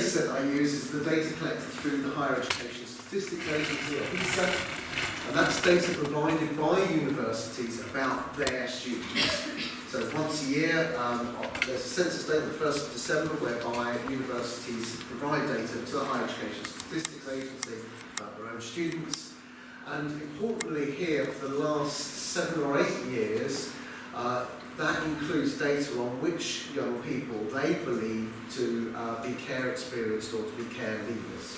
set I use is the data collected through the Higher Education Statistics Agency, or HESA, and that's data provided by universities about their students. So once a year, there's a census date on the 1st of December whereby universities provide data to the Higher Education Statistics Agency about their own students. And importantly here, for the last 7 or 8 years, that includes data on which young people they believe to be care experienced or to be care leavers.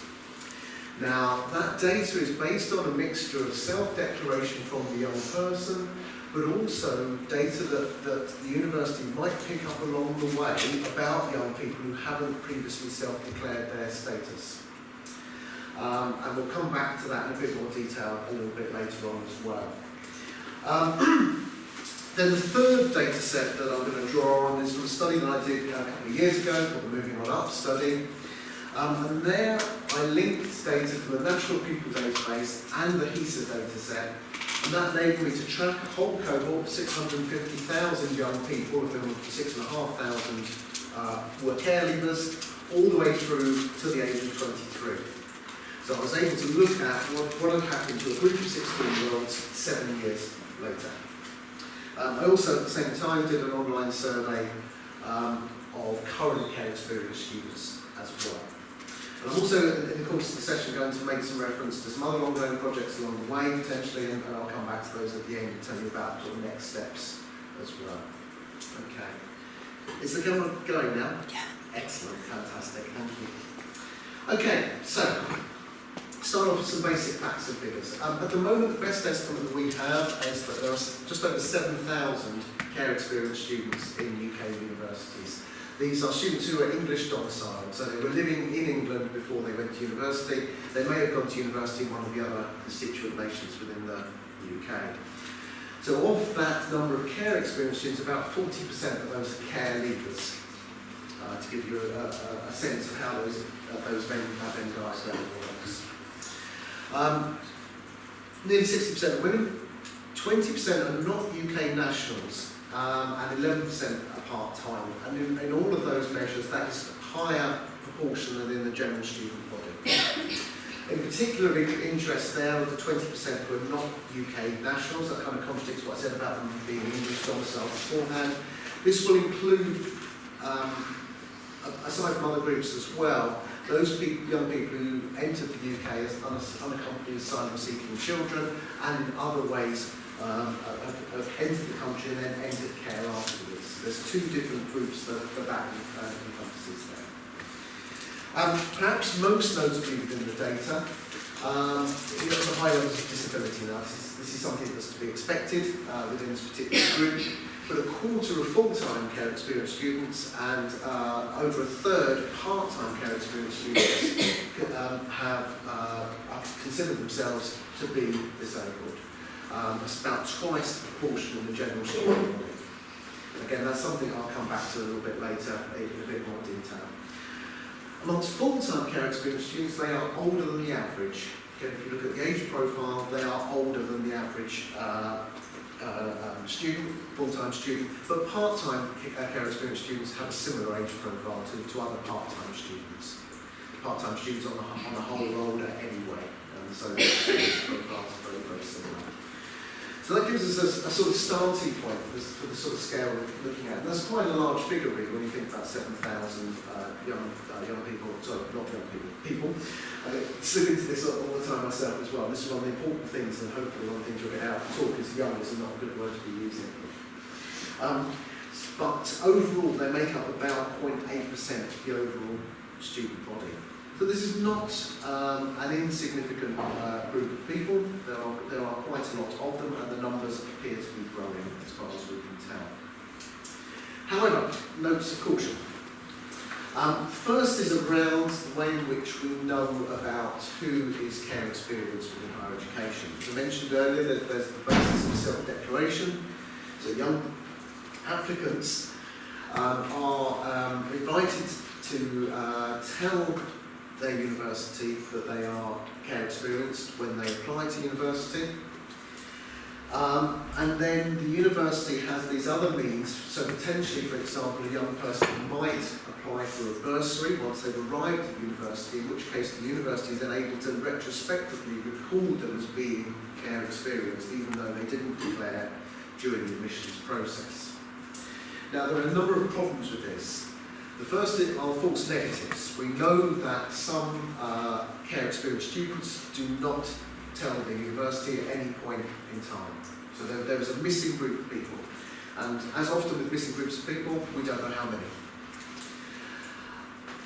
Now, that data is based on a mixture of self-declaration from the young person, but also data that the university might pick up along the way about young people who haven't previously self-declared their status. And we'll come back to that in a bit more detail a little bit later on as well. Then the third data set that I'm going to draw on is from a study that I did a couple of years ago, called the Moving On Up study. And there I linked data from the National Pupil Database and the HESA data set, and that enabled me to track a whole cohort of 650,000 young people, of whom 6,500 were care leavers, all the way through to the age of 23. So I was able to look at what had happened to a group of 16-year-olds 7 years later. I also, at the same time, did an online survey of current care experience students as well. And I'm also, in the course of the session, going to make some reference to some other ongoing projects along the way, potentially, and I'll come back to those at the end and tell you about the next steps as well. Okay. Is the camera going now? Yeah. Excellent, fantastic, thank you. Okay, so, start off with some basic facts and figures. At the moment, the best estimate that we have is that there are just over 7,000 care experience students in UK universities. These are students who are English domiciled, so they were living in England before they went to university. They may have gone to university in one of the other constituent nations within the UK. So of that number of care experience students, about 40% of those are care leavers, to give you a sense of how those Venn diagram works. Nearly 60% are women, 20% are not UK nationals, and 11% are part-time. And in all of those measures, that is a higher proportion than in the general student body. In particular, of interest there are the 20% who are not UK nationals. That kind of contradicts what I said about them being English domiciled beforehand. This will include, aside from other groups as well, those young people who entered the UK as unaccompanied asylum-seeking children and in other ways have entered the country and then entered care afterwards. There's two different groups that encompasses there. Perhaps most notably within the data, the high levels of disability. Now, this is something that's to be expected within this particular group, but a quarter of full-time care experience students and over a third part-time care experience students have considered themselves to be disabled. That's about twice the proportion in the general student body. Again, that's something I'll come back to a little bit later in a bit more detail. Amongst full-time care experience students, they are older than the average. Again, if you look at the age profile, they are older than the average student, full-time student, but part-time care experience students have a similar age profile to other part-time students. Part-time students on the whole are older anyway, so the age profile is very, very similar. So that gives us a sort of starting point for the sort of scale we're looking at. And that's quite a large figure really when you think about 7,000 young people, sorry, not young people. I slip into this all the time myself as well. This is one of the important things, and hopefully one of the things you'll get out of the talk is young is not a good word to be using. But overall, they make up about 0.8% of the overall student body. So this is not an insignificant group of people. There are quite a lot of them, and the numbers appear to be growing as far as we can tell. However, notes of caution. First is around the way in which we know about who is care experienced within higher education. As I mentioned earlier, that there's the basis of self-declaration. So young applicants are invited to tell their university that they are care experienced when they apply to university. And then the university has these other means, so potentially, for example, a young person might apply for a bursary once they've arrived at university, in which case the university is then able to retrospectively record them as being care experienced, even though they didn't declare during the admissions process. Now, there are a number of problems with this. The first are false negatives. We know that some care experienced students do not tell the university at any point in time. So there is a missing group of people. And as often with missing groups of people, we don't know how many.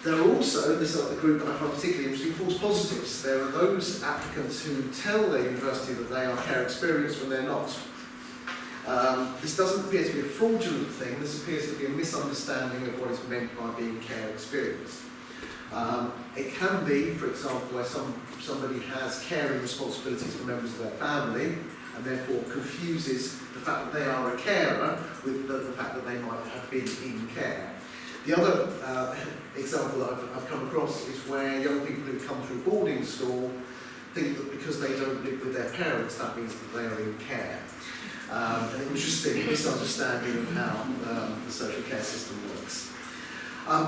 There are also, this is the group that I find particularly interesting, false positives. There are those applicants who tell their university that they are care experienced when they're not. This doesn't appear to be a fraudulent thing, this appears to be a misunderstanding of what is meant by being care experienced. It can be, for example, where somebody has caring responsibilities for members of their family and therefore confuses the fact that they are a carer with the fact that they might have been in care. The other example that I've come across is where young people who come through boarding school think that because they don't live with their parents, that means that they are in care. An interesting misunderstanding of how the social care system works.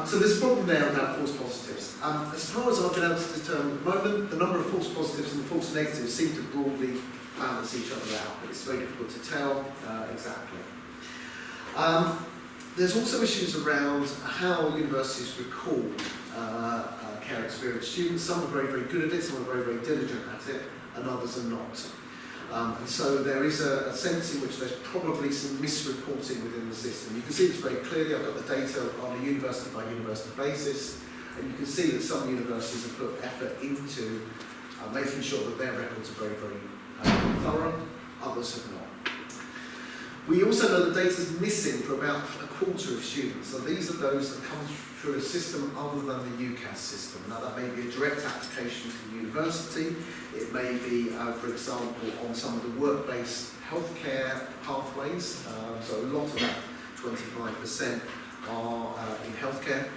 So there's a problem there about false positives. As far as I've been able to determine at the moment, the number of false positives and false negatives seem to broadly balance each other out, but it's very difficult to tell exactly. There's also issues around how universities record care experienced students. Some are very, very good at it, some are very, very diligent at it, and others are not. And so there is a sense in which there's probably some misreporting within the system. You can see this very clearly. I've got the data on a university by university basis, and you can see that some universities have put effort into making sure that their records are very, very thorough, others have not. We also know the data is missing for about a quarter of students. So these are those that come through a system other than the UCAS system. Now that may be a direct application to the university. It may be, for example, on some of the work-based healthcare pathways. So a lot of that, 25%, are in healthcare.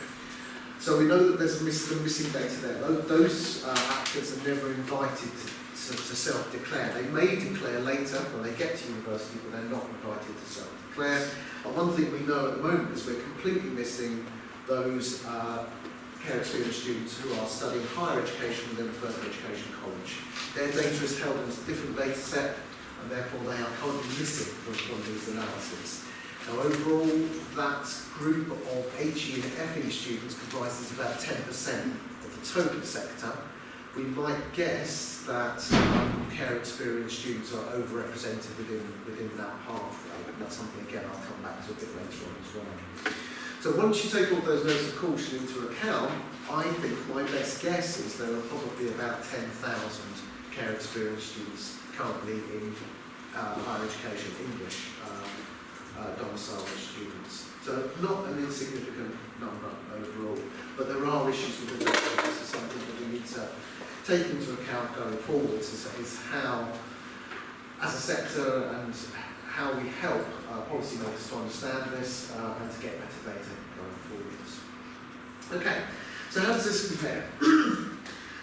So we know that there's some missing data there. Those applicants are never invited to self-declare. They may declare later when they get to university, but they're not invited to self-declare. And one thing we know at the moment is we're completely missing those care experienced students who are studying higher education within a further education college. Their data is held in a different data set, and therefore they are currently missing from these analyses. Now overall, that group of HE and FE students comprises about 10% of the total sector. We might guess that care experienced students are overrepresented within that pathway, but that's something, again, I'll come back to a bit later on as well. So once you take all those notes of caution into account, I think my best guess is there are probably about 10,000 care experienced students currently in higher education, English domiciled students. So not an insignificant number overall, but there are issues with the data. This is something that we need to take into account going forwards, is how, as a sector, and how we help policymakers to understand this and to get better data going forwards. Okay, so how does this compare?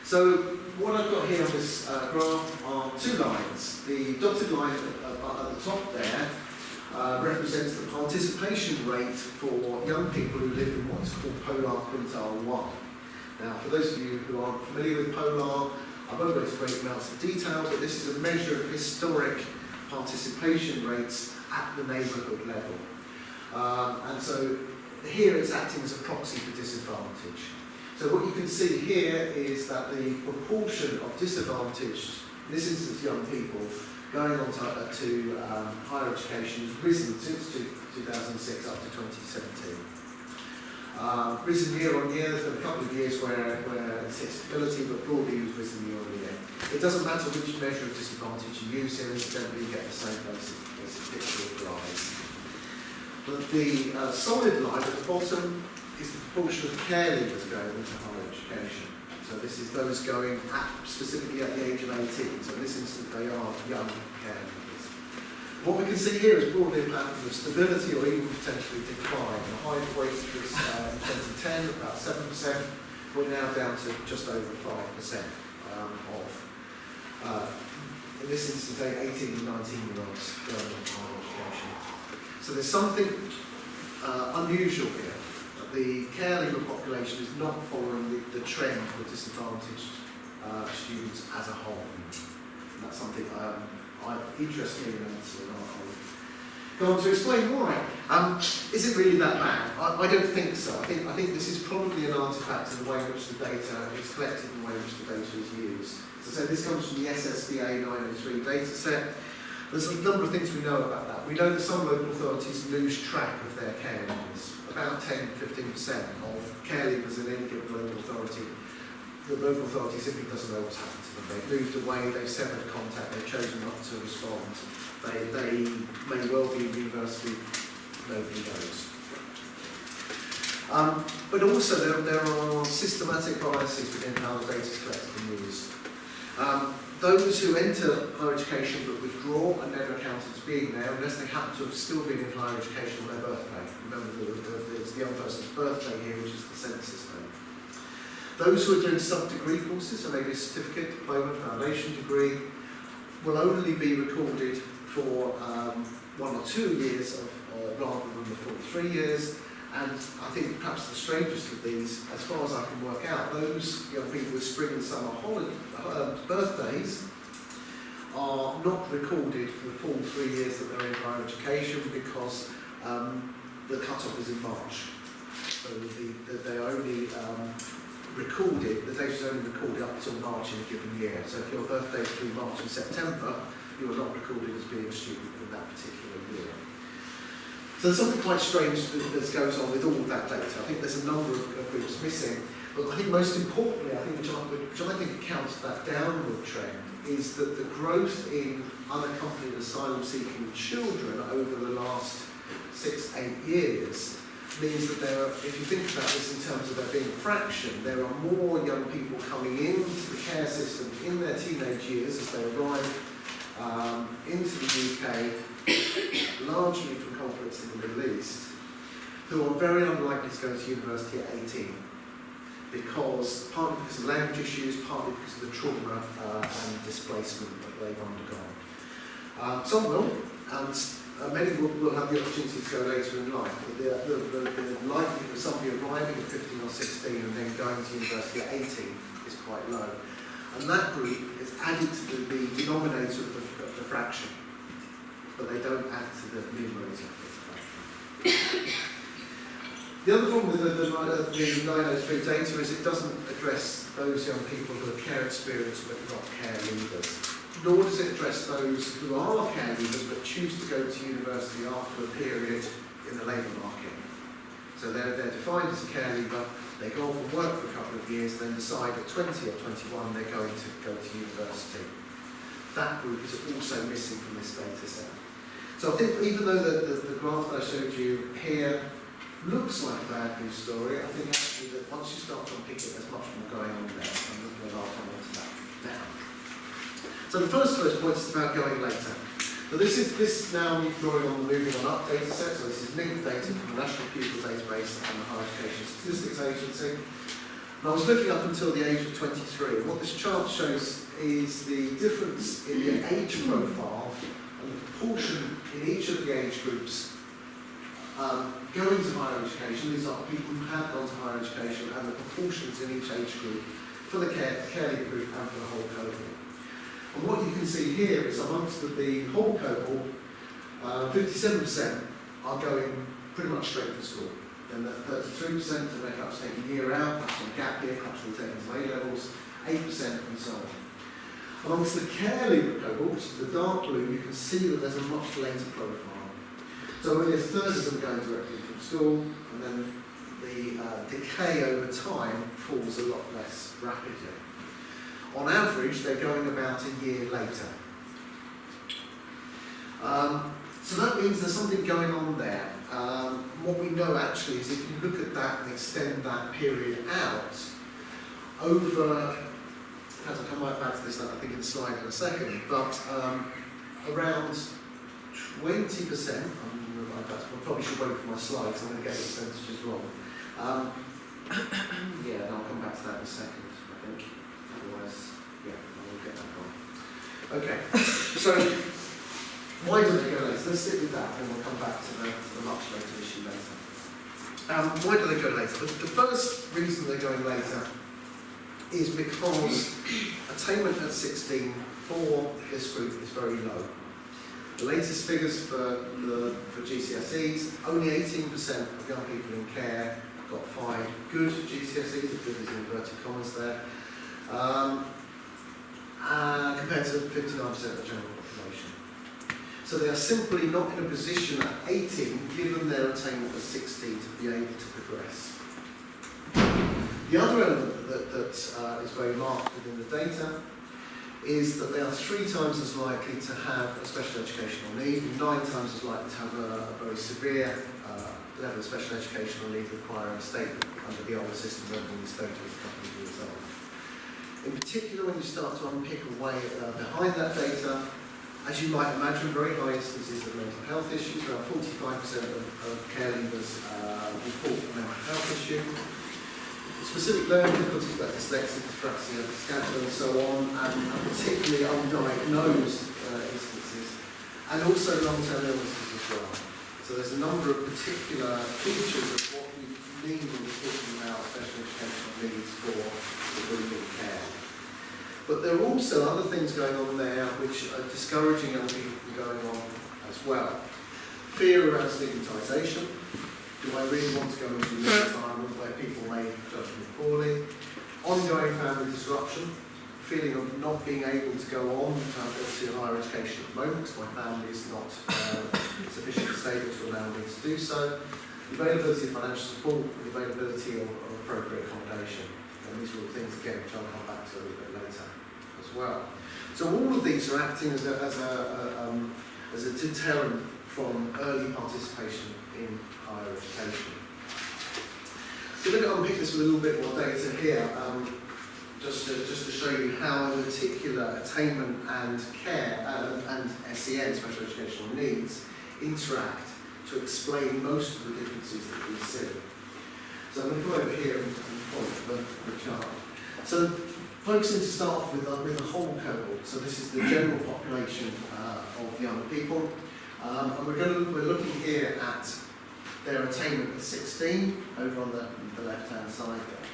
So what I've got here on this graph are two lines. The dotted line at the top there represents the participation rate for young people who live in what's called polar quintile 1. Now, for those of you who aren't familiar with polar, I won't go into great amounts of detail, but this is a measure of historic participation rates at the neighbourhood level. And so here it's acting as a proxy for disadvantage. So what you can see here is that the proportion of disadvantaged, in this instance young people, going on to higher education has risen since 2006 up to 2017. Risen year on year. There's been a couple of years where it's hit stability, but broadly it's risen year on year. It doesn't matter which measure of disadvantage you use here, incidentally you get the same basic picture of rise. But the solid line at the bottom is the proportion of care leavers going into higher education. So this is those going specifically at the age of 18. So in this instance they are young care leavers. What we can see here is broadly a pattern of stability or even potentially decline. The high rate was in 2010 about 7%. We're now down to just over 5% of in this instance, 18 and 19-year-olds going on to higher education. So there's something unusual here. The care leaver population is not following the trend for disadvantaged students as a whole. And that's something I'm interested in, and I'll go on to explain why. Is it really that bad? I don't think so. I think this is probably an artefact of the way in which the data is collected and the way in which the data is used. So this comes from the SSBA 903 data set. There's a number of things we know about that. We know that some local authorities lose track of their care leavers. About 10-15% of care leavers in any given local authority, the local authority simply doesn't know what's happened to them. They've moved away, they've severed contact, they've chosen not to respond. They may well be in university, nobody knows. But also there are systematic biases within how the data is collected and used. Those who enter higher education but withdraw are never counted as being there unless they happen to have still been in higher education on their birthday. Remember, it's the young person's birthday here, which is the census date. Those who are doing sub-degree courses, so maybe a certificate, diploma, foundation degree, will only be recorded for 1 or 2 years rather than the full 3 years. And I think perhaps the strangest of these, as far as I can work out, those young people with spring and summer birthdays are not recorded for the full 3 years that they're in higher education because the cut-off is in March. So they're only recorded, the data is only recorded up until March in a given year. So if your birthday is between March and September, you are not recorded as being a student in that particular year. So there's something quite strange that goes on with all of that data. I think there's a number of groups missing, but I think most importantly, which I think accounts for that downward trend, is that the growth in unaccompanied asylum-seeking children over the last 6-8 years means that there are, if you think about this in terms of there being a fraction, there are more young people coming into the care system in their teenage years as they arrive into the UK, largely from conflicts in the Middle East, who are very unlikely to go to university at 18, partly because of language issues, partly because of the trauma and displacement that they've undergone. Some will, and many will have the opportunity to go later in life, but the likelihood of somebody arriving at 15 or 16 and then going to university at 18 is quite low. And that group is added to the denominator of the fraction, but they don't add to the numerator of the fraction. The other problem with the 903 data is it doesn't address those young people who are care experienced but not care leavers. Nor does it address those who are care leavers but choose to go to university after a period in the labour market. So they're defined as a care leaver, they go off and work for a couple of years, then decide at 20 or 21 they're going to go to university. That group is also missing from this data set. So I think even though the graph that I showed you here looks like a bad news story, I think actually that once you start to unpick it, there's much more going on there, and I'll come on to that now. So the first of those points is about going later. So this now drawing on the moving on up data set, so this is linked data from the National Pupil Database and the Higher Education Statistics Agency. And I was looking up until the age of 23. What this chart shows is the difference in the age profile and the proportion in each of the age groups going to higher education. These are people who have gone to higher education, and the proportions in each age group for the care leaver group and for the whole cohort. And what you can see here is amongst the whole cohort, 57% are going pretty much straight to school. Then 33% to make up to take a year out, perhaps on gap year, perhaps will take into A-levels, 8% and so on. Amongst the care leaver cohort, which is the dark blue, you can see that there's a much later profile. So only a third of them going directly from school, and then the decay over time falls a lot less rapidly. On average, they're going about a year later. So that means there's something going on there. What we know actually is if you look at that and extend that period out, over, I'll come right back to this, I think in the slide in a second, but around 20%, I probably should wait for my slides, I'm going to get the percentages wrong. Yeah, and I'll come back to that in a second, I think. Otherwise, yeah, I will get that wrong. Okay, so why do they go later? Let's stick with that, and we'll come back to the much later issue later. Why do they go later? The first reason they're going later is because attainment at 16 for this group is very low. The latest figures for GCSEs, only 18% of young people in care got 5 good GCSEs, if good is in inverted commas there, compared to 59% of the general population. So they are simply not in a position at 18, given their attainment at 16, to be able to progress. The other element that is very marked within the data is that they are 3 times as likely to have a special educational need, and 9 times as likely to have a very severe level of special educational need requiring a statement under the old system when this data was a couple of years old. In particular, when you start to unpick away behind that data, as you might imagine, very high instances of mental health issues. Around 45% of care leavers report a mental health issue. Specific learning difficulties like dyslexia, dyspraxia, scandal and so on, and particularly undiagnosed instances, and also long-term illnesses as well. So there's a number of particular features of what we mean when we're talking about special educational needs for the group in care. But there are also other things going on there which are discouraging young people from going on as well. Fear around stigmatisation. Do I really want to go into an environment where people may judge me poorly? Ongoing family disruption. Feeling of not being able to go on to higher education at the moment because my family is not sufficiently stable to allow me to do so. The availability of financial support, the availability of appropriate accommodation. And these are all things, again, which I'll come back to a little bit later as well. So all of these are acting as a deterrent from early participation in higher education. So we're going to unpick this with a little bit more data here. Just to show you how in particular attainment and care and SEN, special educational needs, interact to explain most of the differences that we see. So I'm going to go over here and point the chart. So focusing to start off with the whole cohort. So this is the general population of young people. And we're looking here at their attainment at 16, over on the left-hand side there.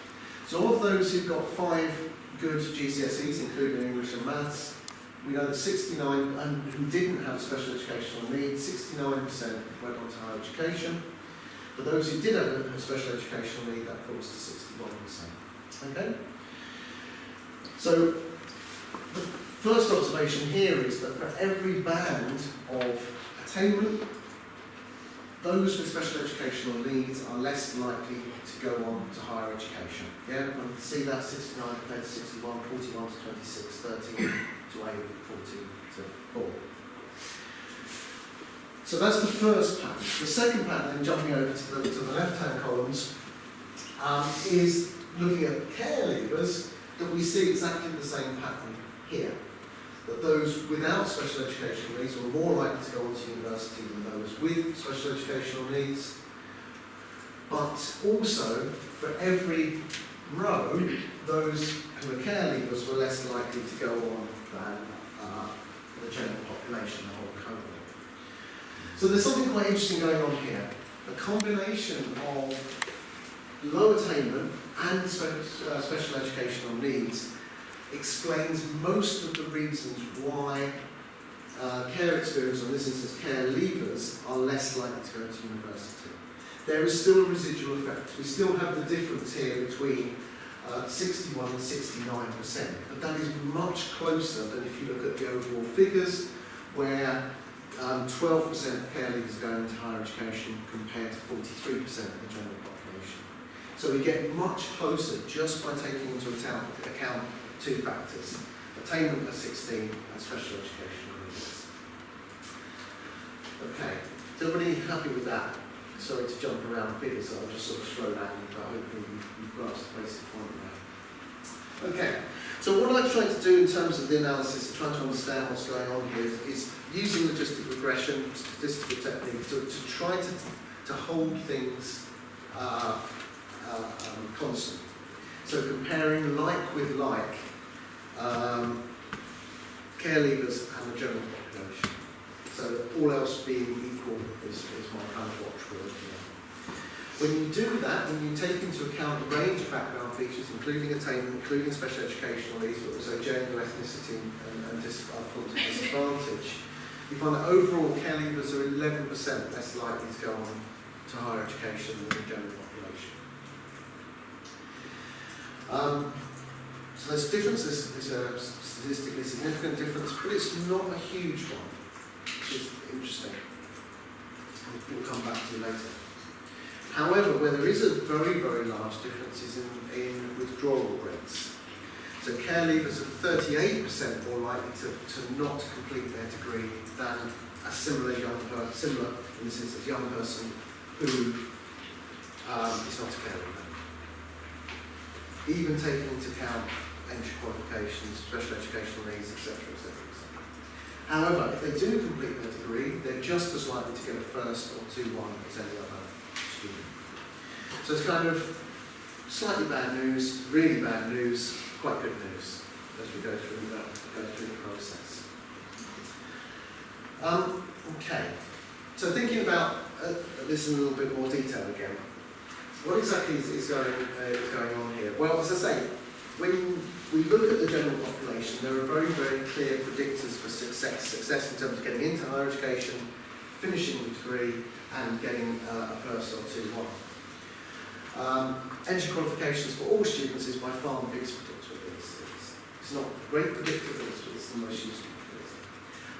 So of those who've got 5 good GCSEs, including English and Maths, we know that 69, and who didn't have special educational needs, 69% went on to higher education. For those who did have a special educational need, that falls to 61%. Okay? So the first observation here is that for every band of attainment, those with special educational needs are less likely to go on to higher education. Yeah, we can see that 69 compared to 61, 41 to 26, 13 to 8, 14 to 4. So that's the first pattern. The second pattern, then jumping over to the left-hand columns, is looking at care leavers, that we see exactly the same pattern here. That those without special educational needs were more likely to go on to university than those with special educational needs. But also, for every row, those who are care leavers were less likely to go on than the general population, the whole cohort. So there's something quite interesting going on here. A combination of low attainment and special educational needs explains most of the reasons why care experience, or in this instance care leavers, are less likely to go to university. There is still a residual effect. We still have the difference here between 61 and 69%, but that is much closer than if you look at the overall figures, where 12% of care leavers go into higher education compared to 43% of the general population. So we get much closer just by taking into account 2 factors: attainment at 16 and special educational needs. Okay, is everybody happy with that? Sorry to jump around figures, so I'll just sort of throw that in, but hopefully you've grasped the basic point there. Okay, so what I'm trying to do in terms of the analysis, trying to understand what's going on here, is using logistic regression, statistical technique, to try to hold things constant. So comparing like with like, care leavers and the general population. So all else being equal is my kind of watch we're looking at. When you do that, when you take into account a range of background features, including attainment, including special educational needs, but also gender, ethnicity, and forms of disadvantage, you find that overall care leavers are 11% less likely to go on to higher education than the general population. So there's a difference, there's a statistically significant difference, but it's not a huge one, which is interesting. We'll come back to later. However, where there is a very, very large difference is in withdrawal rates. So care leavers are 38% more likely to not complete their degree than a similar young person, similar in this instance, young person who is not a care leaver. Even taking into account entry qualifications, special educational needs, etc., etc., etc. However, if they do complete their degree, they're just as likely to get a first or 2-1 as any other student. So it's kind of slightly bad news, really bad news, quite good news as we go through the process. Okay, so thinking about this in a little bit more detail again. What exactly is going on here? Well, as I say, when we look at the general population, there are very, very clear predictors for success in terms of getting into higher education, finishing the degree, and getting a first or 2-1. Entry qualifications for all students is by far the biggest predictor of this. It's not a great predictor, but it's the most useful predictor.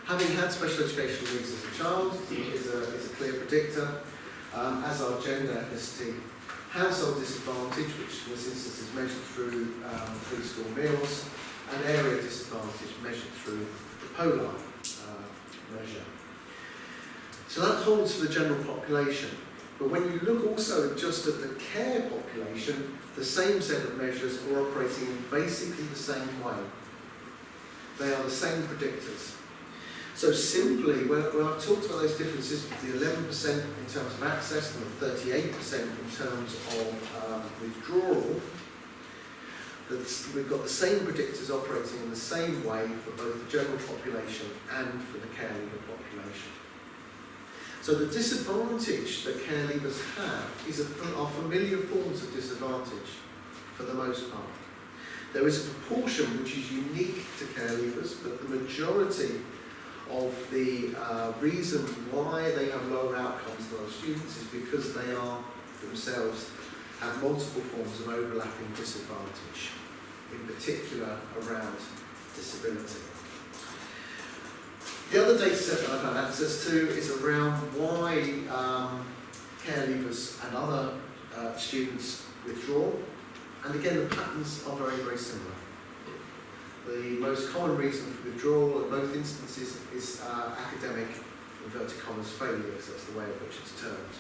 Having had special educational needs as a child is a clear predictor, as are gender, ethnicity, household disadvantage, which in this instance is measured through free school meals, and area disadvantage measured through the polar measure. So that holds for the general population. But when you look also just at the care population, the same set of measures are operating in basically the same way. They are the same predictors. So simply, when I've talked about those differences, the 11% in terms of access and the 38% in terms of withdrawal, we've got the same predictors operating in the same way for both the general population and for the care leaver population. So the disadvantage that care leavers have are familiar forms of disadvantage for the most part. There is a proportion which is unique to care leavers, but the majority of the reason why they have lower outcomes than other students is because they are themselves have multiple forms of overlapping disadvantage, in particular around disability. The other data set that I've had access to is around why care leavers and other students withdraw, and again the patterns are very, very similar. The most common reason for withdrawal in both instances is academic, inverted commas, failures, that's the way in which it's termed.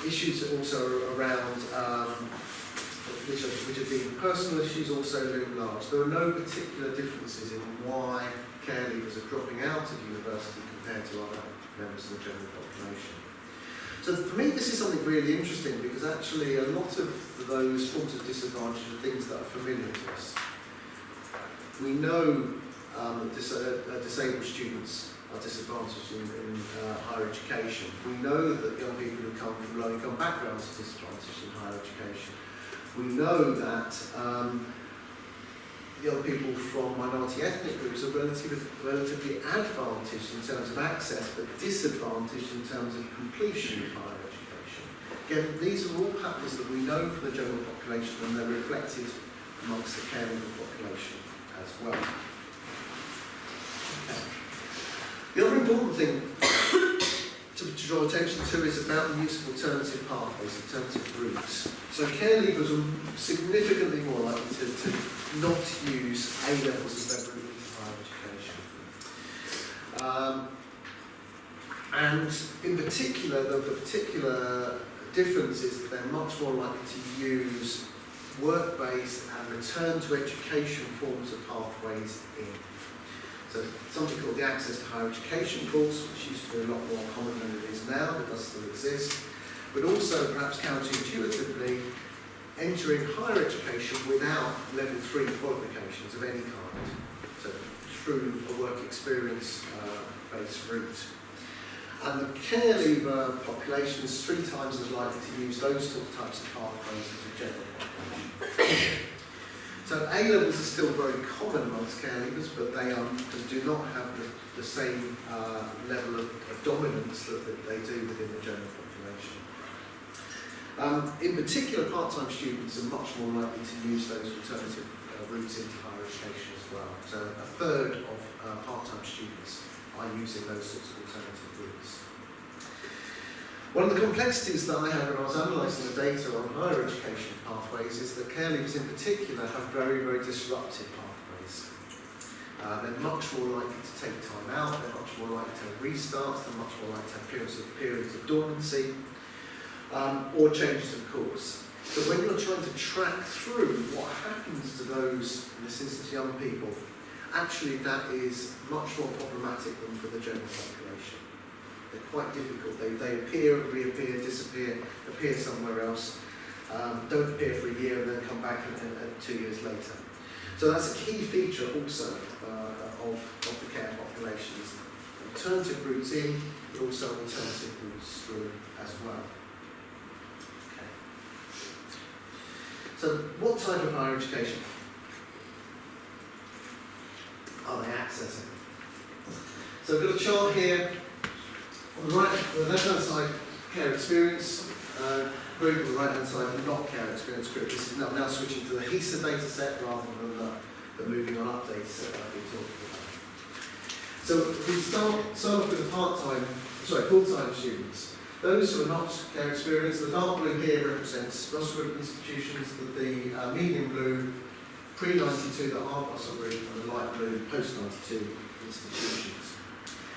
Issues also around, which have been personal issues, also loom large. There are no particular differences in why care leavers are dropping out of university compared to other members of the general population. So for me this is something really interesting because actually a lot of those forms of disadvantage are things that are familiar to us. We know that disabled students are disadvantaged in higher education. We know that young people who come from low-income backgrounds are disadvantaged in higher education. We know that young people from minority ethnic groups are relatively advantaged in terms of access, but disadvantaged in terms of completion of higher education. Again, these are all patterns that we know from the general population, and they're reflected amongst the care leaver population as well. Okay. The other important thing to draw attention to is about the use of alternative pathways, alternative routes. So care leavers are significantly more likely to not use A levels as their route into higher education. And in particular, the particular difference is that they're much more likely to use work-based and return to education forms of pathways in. So something called the Access to Higher Education course, which used to be a lot more common than it is now, but does still exist. But also, perhaps counterintuitively, entering higher education without level 3 qualifications of any kind, so through a work experience based route. And the care leaver population is 3 times as likely to use those types of pathways as the general population. So A levels are still very common amongst care leavers, but they do not have the same level of dominance that they do within the general population. In particular, part-time students are much more likely to use those alternative routes into higher education as well. So a third of part-time students are using those sorts of alternative routes. One of the complexities that I had when I was analysing the data on higher education pathways is that care leavers in particular have very, very disruptive pathways. They're much more likely to take time out, they're much more likely to have restarts, they're much more likely to have periods of dormancy, or changes of course. So when you're trying to track through what happens to those, in this instance young people, actually that is much more problematic than for the general population. They're quite difficult. They appear, reappear, disappear, appear somewhere else, don't appear for a year and then come back 2 years later. So that's a key feature also of the care population, is alternative routes in, but also alternative routes through as well. Okay. So what type of higher education are they accessing? So we've got a chart here. On the left-hand side, care experience group, on the right-hand side, the not care experience group. This is now switching to the HESA data set rather than the moving on up data set that I've been talking about. So if we start off with the full-time students. Those who are not care experienced, the dark blue here represents Russell Group institutions, the medium blue pre-92 that aren't Russell Group, and the light blue post-92 institutions.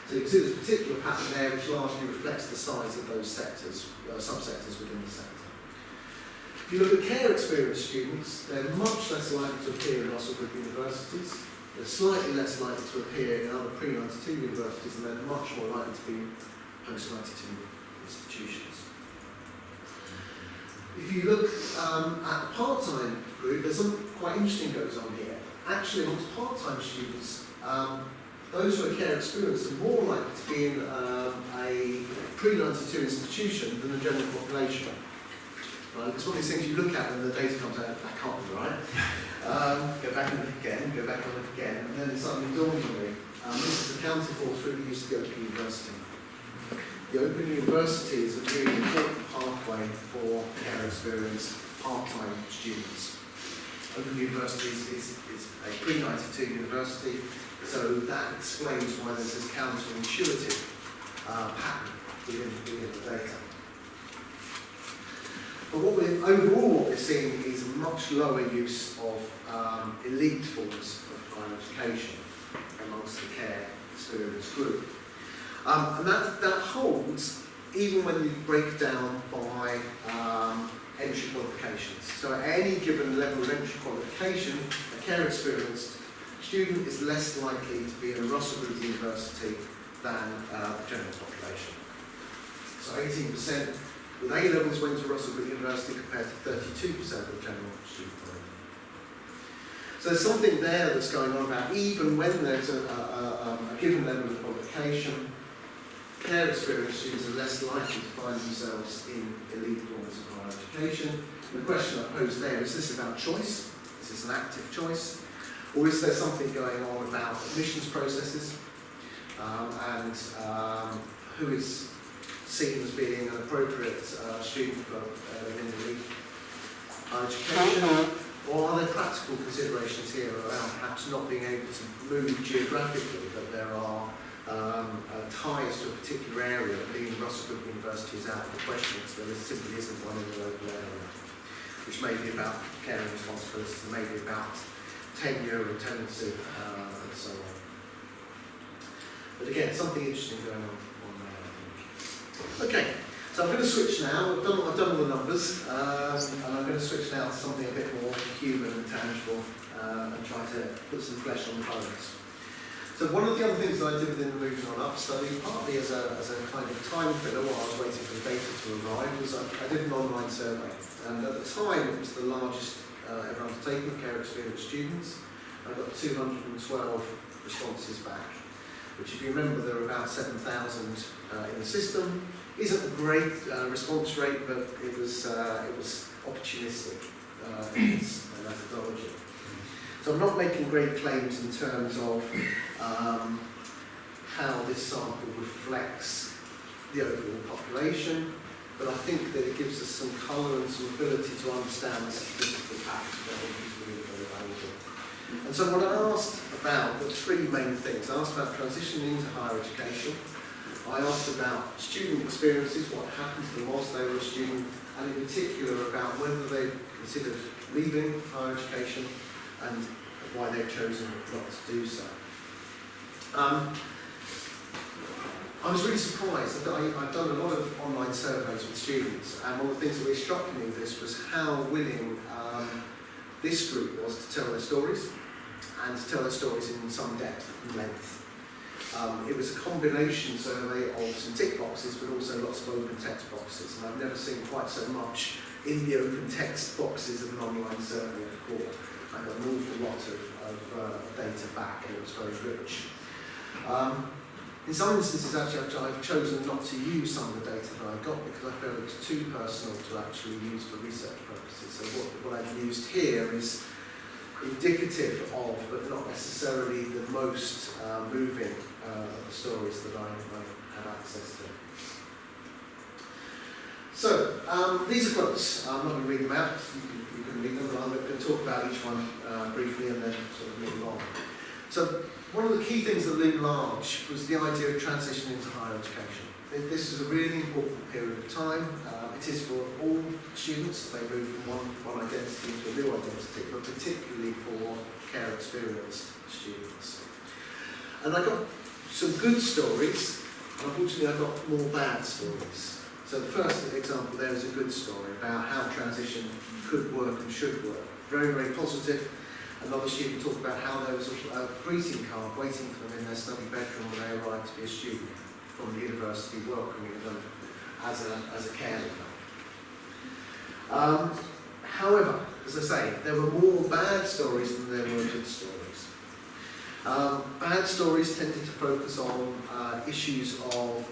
So you can see this particular pattern there, which largely reflects the size of those sectors, subsectors within the sector. If you look at care experienced students, they're much less likely to appear in Russell Group universities. They're slightly less likely to appear in other pre-92 universities, and they're much more likely to be in post-92 institutions. If you look at the part-time group, there's something quite interesting goes on here. Actually, amongst part-time students, those who are care experienced are more likely to be in a pre-92 institution than the general population. Right? It's one of these things you look at when the data comes out, that can't be right. Go back and look again, go back and look again, and then it suddenly dawns on me. This is accounted for through the use of the Open University. The Open University is a really important pathway for care experienced part-time students. Open University is a pre-92 university, so that explains why there's this counterintuitive pattern within the data. But overall what we're seeing is a much lower use of elite forms of higher education amongst the care experienced group. And that holds even when you break down by entry qualifications. So at any given level of entry qualification, a care experienced student is less likely to be in a Russell Group university than the general population. So 18% with A levels went to Russell Group University compared to 32% of the general student body. So there's something there that's going on about even when there's a given level of qualification, care experienced students are less likely to find themselves in elite forms of higher education. And the question I pose there, is this about choice? Is this an active choice? Or is there something going on about admissions processes and who is seen as being an appropriate student for in elite higher education? Or are there practical considerations here around perhaps not being able to move geographically, that there are ties to a particular area, that being Russell Group University is out of the question, so there simply isn't one in the local area, which may be about caring responsibilities, and maybe about tenure and tenancy and so on. But again, something interesting going on there, I think. Okay, so I'm going to switch now. I've done all the numbers, and I'm going to switch now to something a bit more human and tangible, and try to put some flesh on the bones. So one of the other things that I did within the Moving On Up study, partly as a kind of time filler while I was waiting for the data to arrive, was I did an online survey. And at the time, it was the largest ever undertaken of care experience students. I got 212 responses back, which, if you remember, there were about 7,000 in the system. Isn't a great response rate, but it was opportunistic in its methodology. So I'm not making great claims in terms of how this sample reflects the overall population, but I think that it gives us some colour and some ability to understand the statistical pattern that I think is really very valuable. And so what I asked about were three main things. I asked about transitioning into higher education. I asked about student experiences, what happened to them whilst they were a student, and in particular about whether they considered leaving higher education and why they've chosen not to do so. I was really surprised that I've done a lot of online surveys with students, and one of the things that really struck me with this was how willing this group was to tell their stories, and to tell their stories in some depth and length. It was a combination survey of some tick boxes, but also lots of open text boxes, and I've never seen quite so much in the open text boxes of an online survey before. I got an awful lot of data back, and it was very rich. In some instances, actually, I've chosen not to use some of the data that I got because I felt it was too personal to actually use for research purposes. So what I've used here is indicative of, but not necessarily the most moving stories that I have access to. So, these are quotes. I'm not going to read them out, you can read them, but I'm going to talk about each one briefly and then sort of move on. So, one of the key things that loomed large was the idea of transitioning into higher education. This is a really important period of time. It is for all students, they move from one identity to a new identity, but particularly for care experienced students. And I got some good stories, and unfortunately I got more bad stories. So the first example there is a good story about how transition could work and should work. Very, very positive. Another student talked about how there was a greeting card waiting for them in their study bedroom when they arrived to be a student from the university, welcoming them as a caregiver. However, as I say, there were more bad stories than there were good stories. Bad stories tended to focus on issues of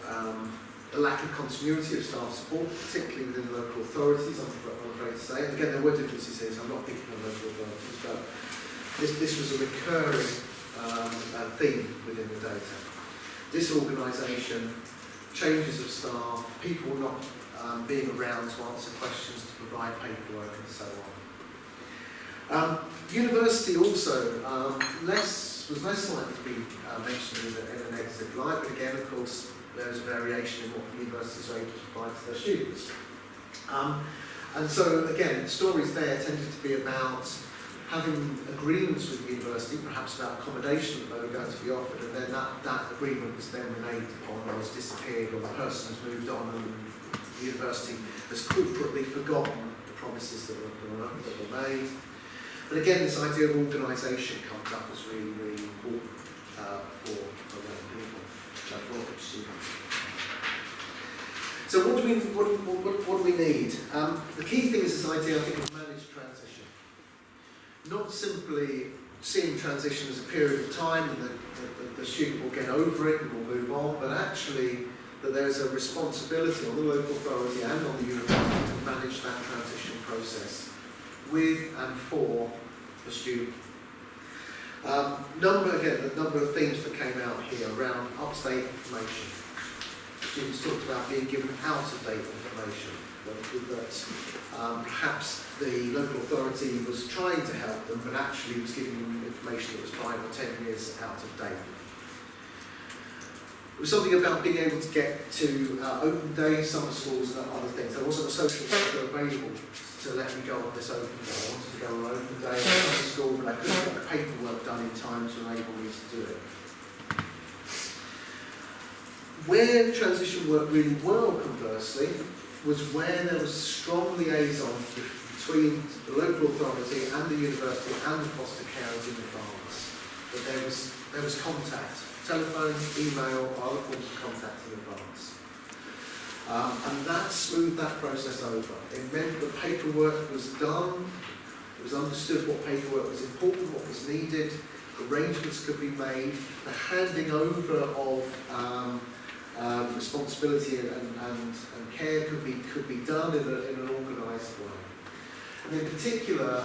the lack of continuity of staff support, particularly within local authorities, I'm afraid to say. And again, there were differences here, so I'm not picking on local authorities, but this was a recurring theme within the data. Disorganisation, changes of staff, people not being around to answer questions, to provide paperwork and so on. University also was less likely to be mentioned in a negative light, but again, of course, there's variation in what universities are able to provide to their students. And so, again, stories there tended to be about having agreements with the university, perhaps about accommodation that they were going to be offered, and then that agreement was then reneged upon or has disappeared, or the person has moved on and the university has corporately forgotten the promises that were made. But again, this idea of organisation comes up as really, really important for young people, for students. So what do we need? The key thing is this idea, I think, of managed transition. Not simply seeing transition as a period of time and the student will get over it and will move on, but actually that there's a responsibility on the local authority and on the university to manage that transition process with and for the student. The number of themes that came out here around up-to-date information. Students talked about being given out-of-date information, that perhaps the local authority was trying to help them, but actually was giving them information that was 5 or 10 years out of date. It was something about being able to get to open day, summer schools and other things. There wasn't a social worker available to let me go on this open day. I wanted to go on open day at summer school, but I couldn't get the paperwork done in time to enable me to do it. Where transition worked really well, conversely, was where there was strong liaison between the local authority and the university and the foster carers in advance. that there was contact, telephone, email, or other forms of contact in advance. And that smoothed that process over. It meant that paperwork was done, it was understood what paperwork was important, what was needed, arrangements could be made, the handing over of responsibility and care could be done in an organised way. And in particular,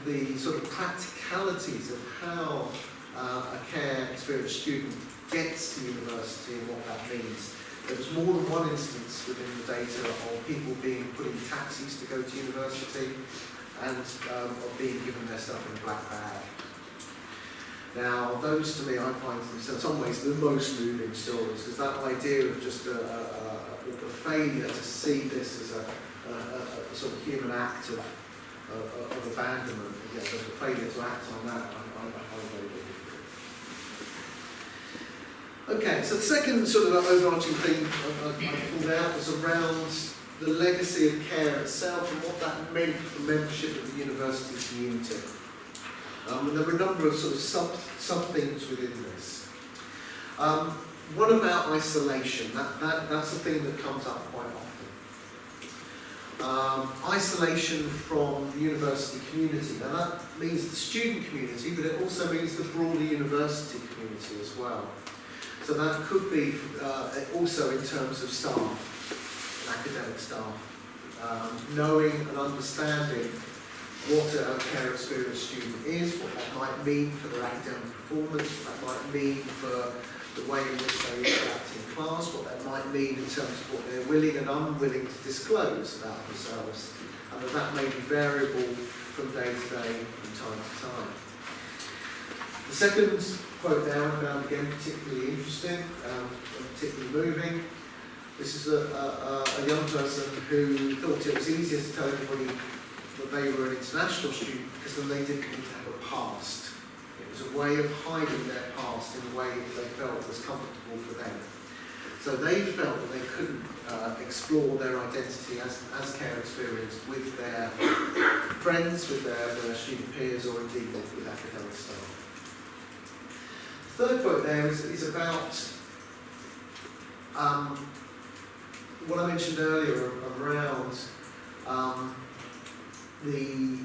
the sort of practicalities of how a care experienced student gets to university and what that means. There was more than one instance within the data of people being put in taxis to go to university and of being given their stuff in a black bag. Now, those to me, I find in some ways the most moving stories, because that idea of just the failure to see this as a sort of human act of abandonment, the failure to act on that, I find very difficult. Okay, so the second sort of overarching theme I pulled out was around the legacy of care itself and what that meant for membership of the university community. And there were a number of sort of sub-things within this. One about isolation, that's a thing that comes up quite often. Isolation from the university community. Now that means the student community, but it also means the broader university community as well. So that could be also in terms of staff, academic staff, knowing and understanding what a care experienced student is, what that might mean for their academic performance, what that might mean for the way in which they interact in class, what that might mean in terms of what they're willing and unwilling to disclose about themselves, and that may be variable from day to day, from time to time. The second quote there I found again particularly interesting and particularly moving. This is a young person who thought it was easier to tell everybody that they were an international student because then they didn't need to have a past. It was a way of hiding their past in a way that they felt was comfortable for them. So they felt that they couldn't explore their identity as care experienced with their friends, with their student peers, or indeed with academic staff. The third quote there is about what I mentioned earlier around the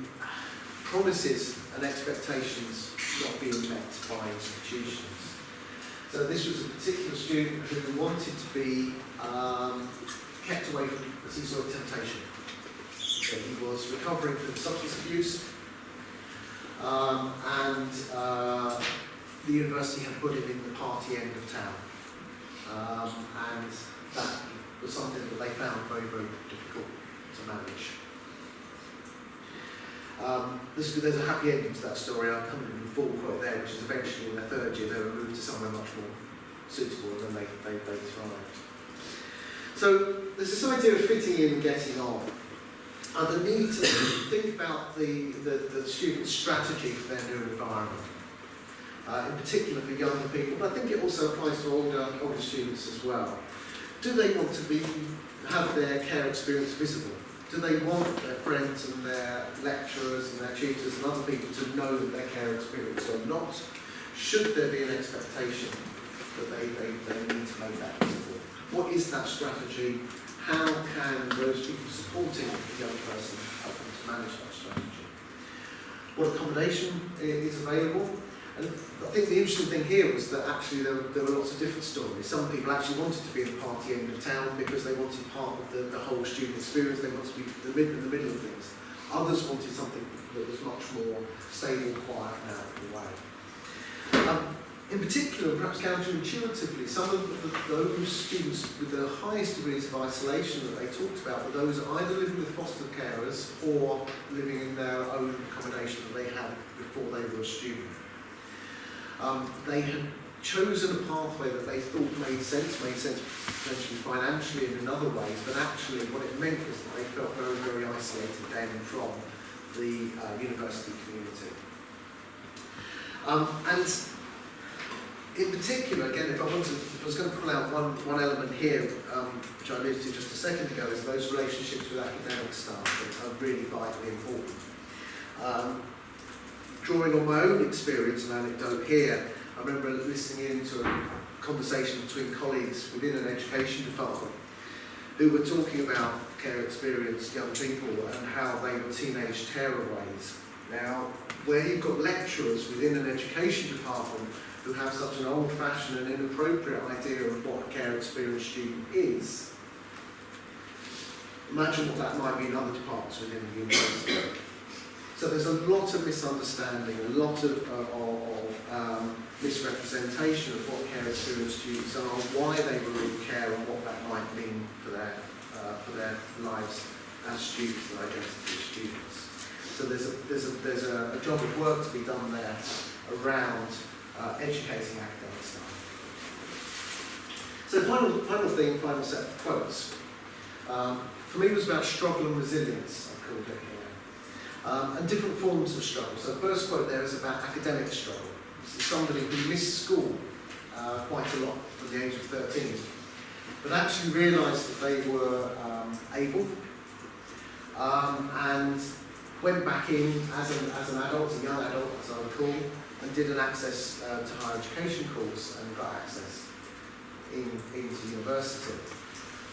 promises and expectations not being met by institutions. So this was a particular student who wanted to be kept away from, as he saw, temptation. So he was recovering from substance abuse, and the university had put him in the party end of town, and that was something that they found very, very difficult to manage. There's a happy ending to that story. I'll come in the full quote there, which is eventually in their third year they were moved to somewhere much more suitable, and then they thrived. So there's this idea of fitting in and getting on, and the need to think about the student's strategy for their new environment, in particular for younger people, but I think it also applies to older students as well. Do they want to have their care experience visible? Do they want their friends and their lecturers and their tutors and other people to know that their care experience or not? Should there be an expectation that they need to make that visible? What is that strategy? How can those people supporting the young person help them to manage that strategy? What accommodation is available? And I think the interesting thing here was that actually there were lots of different stories. Some people actually wanted to be in the party end of town because they wanted part of the whole student experience. They wanted to be in the middle of things. Others wanted something that was much more stable, quiet, and out of the way. In particular, perhaps counterintuitively, some of those students with the highest degrees of isolation that they talked about were those either living with foster carers or living in their own accommodation that they had before they were a student. They had chosen a pathway that they thought made sense potentially financially and in other ways, but actually what it meant was that they felt very, very isolated then from the university community. And in particular, again, if I was going to pull out one element here, which I alluded to just a second ago, is those relationships with academic staff that are really vitally important. drawing on my own experience and anecdote here, I remember listening in to a conversation between colleagues within an education department who were talking about care experienced young people and how they were teenage tearaways. Now, where you've got lecturers within an education department who have such an old-fashioned and inappropriate idea of what a care experienced student is, imagine what that might be in other departments within the university. So there's a lot of misunderstanding, a lot of misrepresentation of what care experienced students are, why they were in care, and what that might mean for their lives as students and identity as students. So there's a job of work to be done there around educating academic staff. So final set of quotes. For me it was about struggle and resilience, I called it here. And different forms of struggle. So the first quote there is about academic struggle. This is somebody who missed school quite a lot from the age of 13, but actually realised that they were able and went back in as an adult, a young adult as I recall, and did an access to higher education course and got access into university.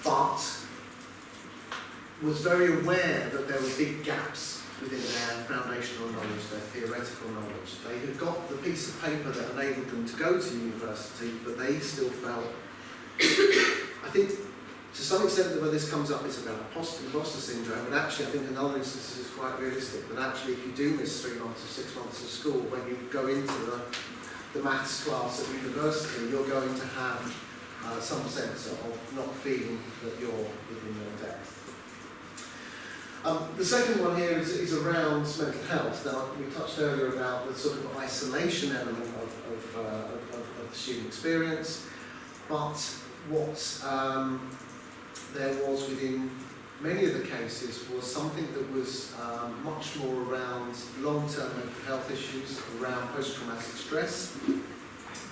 But was very aware that there were big gaps within their foundational knowledge, their theoretical knowledge. They had got the piece of paper that enabled them to go to university, but they still felt, I think to some extent where this comes up is about imposter syndrome, and actually I think in other instances it's quite realistic, that actually if you do miss 3 months or 6 months of school, when you go into the maths class at university, you're going to have some sense of not feeling that you're within your depth. The second one here is around mental health. Now, we touched earlier about the sort of isolation element of the student experience, but what there was within many of the cases was something that was much more around long-term mental health issues, around post-traumatic stress,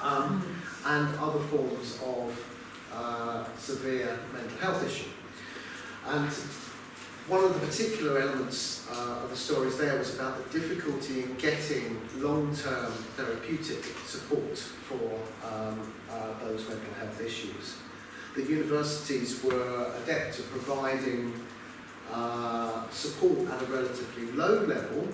and other forms of severe mental health issue. And one of the particular elements of the stories there was about the difficulty in getting long-term therapeutic support for those mental health issues. The universities were adept at providing support at a relatively low level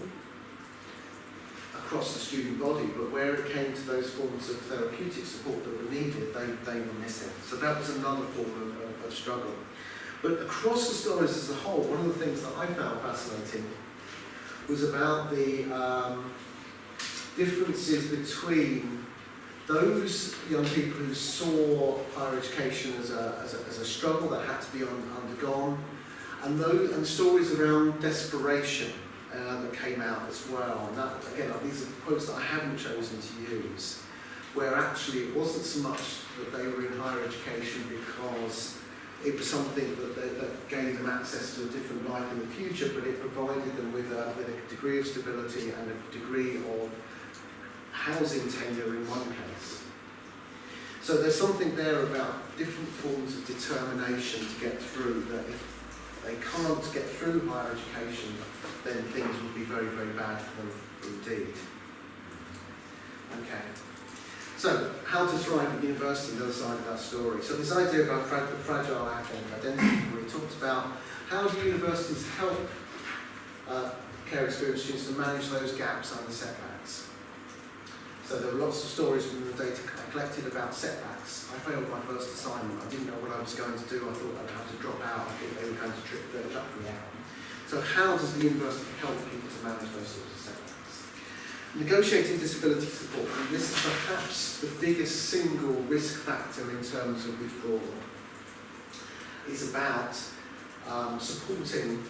across the student body, but where it came to those forms of therapeutic support that were needed, they were missing. So that was another form of struggle. But across the stories as a whole, one of the things that I found fascinating was about the differences between those young people who saw higher education as a struggle that had to be undergone, and stories around desperation that came out as well. And that, again, these are quotes that I haven't chosen to use, where actually it wasn't so much that they were in higher education because it was something that gave them access to a different life in the future, but it provided them with a degree of stability and a degree of housing tenure in one case. So there's something there about different forms of determination to get through, that if they can't get through higher education, then things would be very, very bad for them indeed. Okay. So, how to thrive at university, the other side of that story. So this idea about the fragile academic identity, where we talked about how do universities help care experienced students to manage those gaps and the setbacks. So there were lots of stories from the data I collected about setbacks. I failed my first assignment. I didn't know what I was going to do. I thought I'd have to drop out. I thought they were going to chuck me out. So how does the university help people to manage those sorts of setbacks? Negotiating disability support, and this is perhaps the biggest single risk factor in terms of withdrawal, is about supporting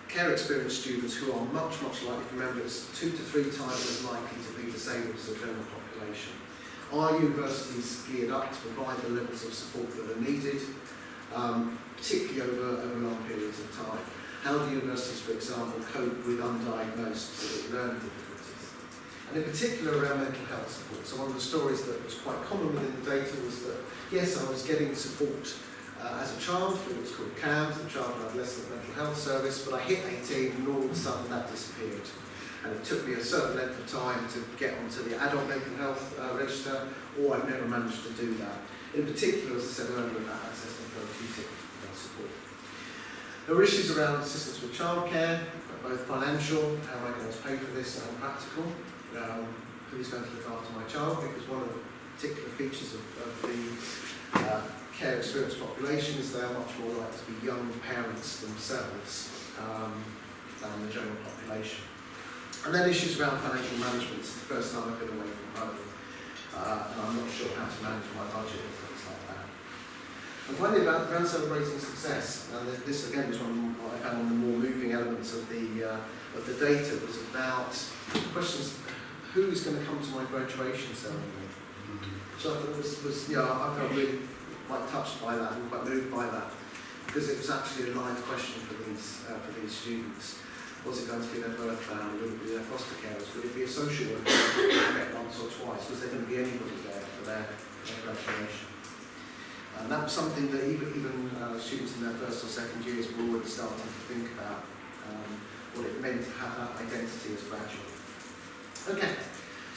care experienced students who are much, much likely, remember it's 2 to 3 times as likely to be disabled as the general population. Are universities geared up to provide the levels of support that are needed, particularly over long periods of time? How do universities, for example, cope with undiagnosed specific learning difficulties? And in particular around mental health support. So one of the stories that was quite common within the data was that, yes, I was getting support as a child through what's called CAMS, the Child and Adolescent Mental Health Service, but I hit 18 and all of a sudden that disappeared. and it took me a certain length of time to get onto the adult mental health register, or I've never managed to do that. In particular, as I said earlier, about access to therapeutic support. There are issues around assistance with childcare, both financial, how am I going to pay for this, and practical. Who's going to look after my child? Because one of the particular features of the care experienced population is they are much more likely to be young parents themselves than the general population. And then issues around financial management. It's the first time I've been away from home, and I'm not sure how to manage my budget and things like that. And finally, around celebrating success, and this again was one of what I found one of the more moving elements of the data, was about questions: who is going to come to my graduation ceremony? So I thought I felt really quite touched by that and quite moved by that, because it was actually a live question for these students. Was it going to be their birth family? Would it be their foster carers? Would it be a social worker they met once or twice? Was there going to be anybody there for their graduation? And that was something that even students in their first or second years were already starting to think about, what it meant to have that identity as graduate. Okay,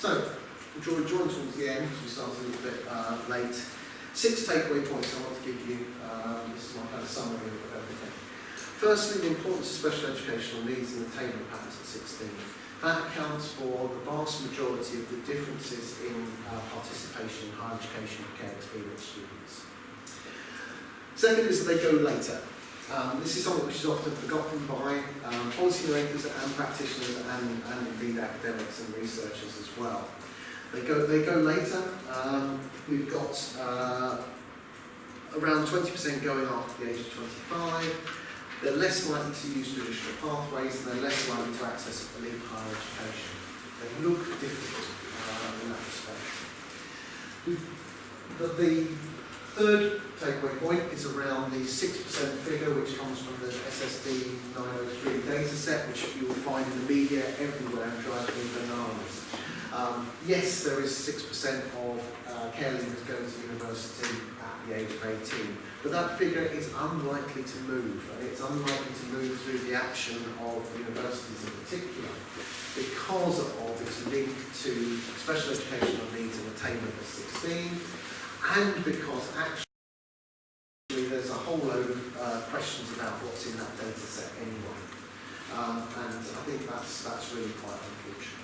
so we're drawing towards the end because we started a little bit late. 6 takeaway points I want to give you. This is my kind of summary of everything. Firstly, the importance of special educational needs and attainment patterns at 16. That accounts for the vast majority of the differences in participation in higher education for care experienced students. Second is that they go later. This is something which is often forgotten by policymakers and practitioners and indeed academics and researchers as well. They go later. We've got around 20% going after the age of 25. They're less likely to use traditional pathways, and they're less likely to access elite higher education. They look different in that respect. The third takeaway point is around the 6% figure, which comes from the SSD 903 data set, which you will find in the media everywhere and drives me bananas. Yes, there is 6% of care leavers going to university at the age of 18, but that figure is unlikely to move, and it's unlikely to move through the action of universities in particular, because of its link to special educational needs and attainment at 16, and because actually there's a whole load of questions about what's in that data set anyway. And I think that's really quite unfortunate.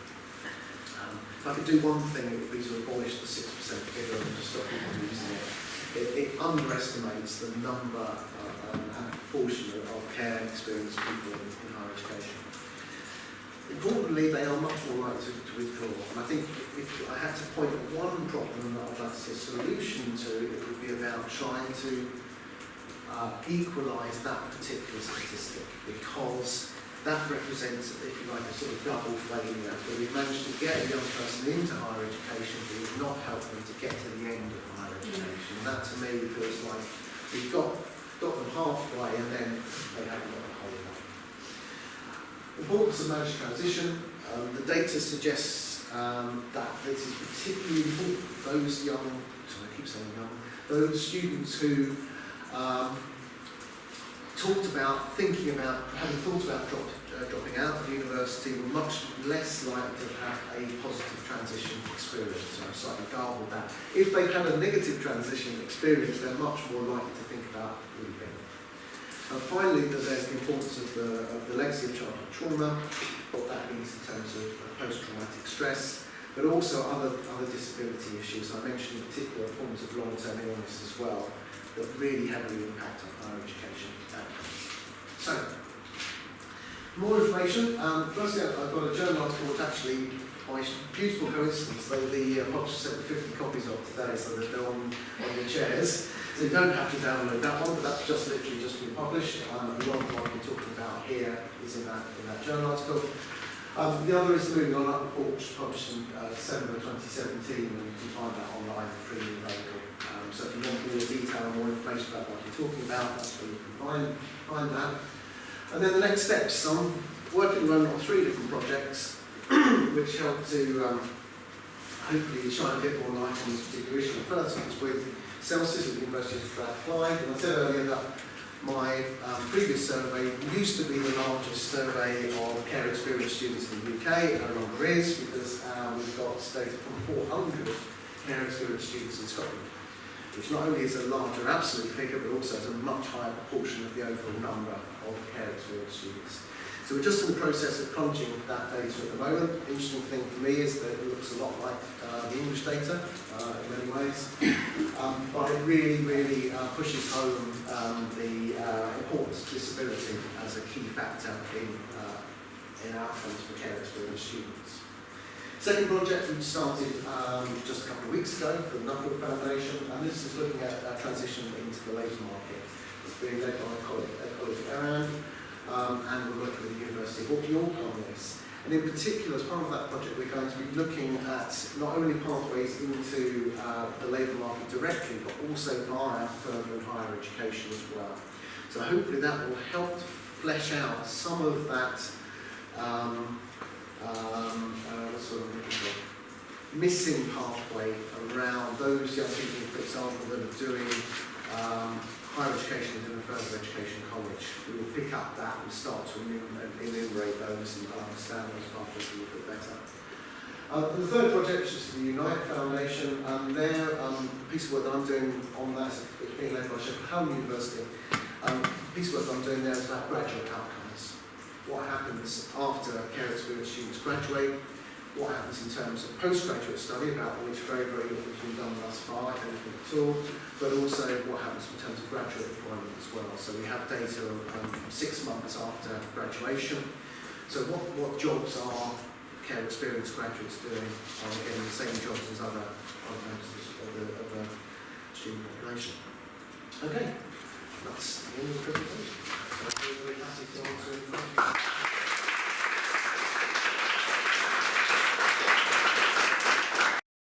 If I could do one thing, it would be to abolish the 6% figure and just stop people using it. It underestimates the number and proportion of care experienced people in higher education. Importantly, they are much more likely to withdraw. And I think if I had to point at one problem that I'd like to see a solution to, it would be about trying to equalise that particular statistic, because that represents, if you like, a sort of double failure. That we've managed to get a young person into higher education, but we've not helped them to get to the end of higher education. And that to me feels like we've got them halfway and then they haven't got the whole way. Importance of managed transition. The data suggests that this is particularly important for those young, sorry, I keep saying young, those students who having thought about dropping out of university, were much less likely to have a positive transition experience. So I've slightly garbled that. If they've had a negative transition experience, they're much more likely to think about leaving. And finally, there's the importance of the legacy of childhood trauma, what that means in terms of post-traumatic stress, but also other disability issues. I mentioned in particular forms of long-term illness as well, that really heavily impact on higher education outcomes. So, more information. Firstly, I've got a journal article which actually, by beautiful coincidence, the publisher sent me 50 copies of today, so that they're on your chairs. So you don't have to download that one, but that's just literally just been published. A lot of what we're talking about here is in that journal article. The other is Moving On Up report, which was published in December 2017, and you can find that online freely available. So if you want more detail and more information about what you're talking about, that's where you can find that. And then the next steps. I'm working on 3 different projects which help to hopefully shine a bit more light on this particular issue. The first one is with Celsius at the University of Strathclyde, and I said earlier that my previous survey used to be the largest survey of care experience students in the UK. It no longer is, because we've got data from 400 care experience students in Scotland, which not only is a larger absolute figure, but also has a much higher proportion of the overall number of care experience students. So we're just in the process of crunching that data at the moment. The interesting thing for me is that it looks a lot like the English data in many ways, but it really pushes home the importance of disability as a key factor in outcomes for care experience students. Second project we started just a couple of weeks ago for the Nuffield Foundation, and this is looking at transition into the labour market. It's being led by a colleague Aaron, and we're working with the University of York on this. And in particular, as part of that project, we're going to be looking at not only pathways into the labour market directly, but also via further and higher education as well. So hopefully that will help to flesh out some of that sort of missing pathway around those young people, for example, that are doing higher education within a further education college. We will pick up that and start to enumerate those and understand those pathways a little bit better. The third project is the Unite Foundation, and the piece of work that I'm doing on that is being led by Sheffield Hallam University. The piece of work that I'm doing there is about graduate outcomes. What happens after care experience students graduate? What happens in terms of postgraduate study, about which very little has been done thus far, anything at all, but also what happens in terms of graduate employment as well. So we have data 6 months after graduation. So what jobs are care experience graduates doing? Are they getting the same jobs as other members of the student population? Okay, that's the end of the presentation.